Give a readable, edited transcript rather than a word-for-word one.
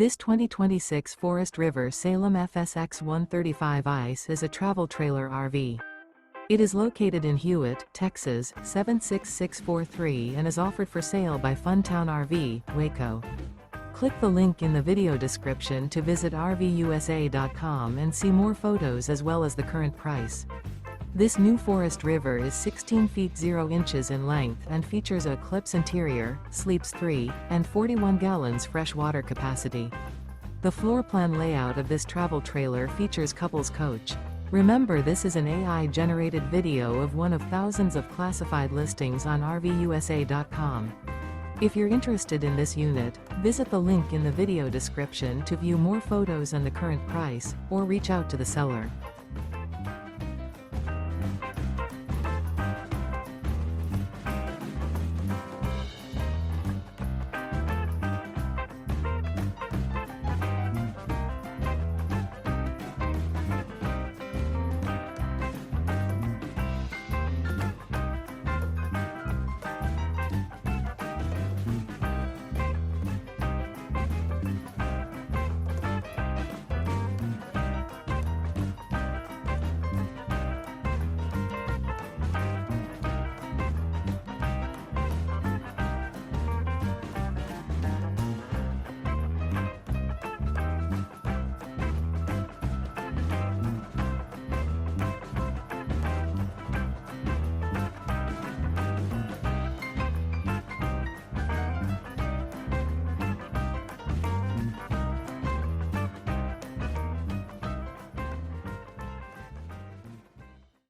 This 2026 Forest River Salem FSX 135 ICE is a travel trailer RV. It is located in Hewitt, Texas, 76643 and is offered for sale by Funtown RV, Waco. Click the link in the video description to visit RVUSA.com and see more photos as well as the current price. This new Forest River is 16 feet 0 inches in length and features a ECLIPSE interior, sleeps 3, and 41 gallons fresh water capacity. The floor plan layout of this travel trailer features couples coach. Remember, this is an AI-generated video of one of thousands of classified listings on RVUSA.com. If you're interested in this unit, visit the link in the video description to view more photos and the current price, or reach out to the seller.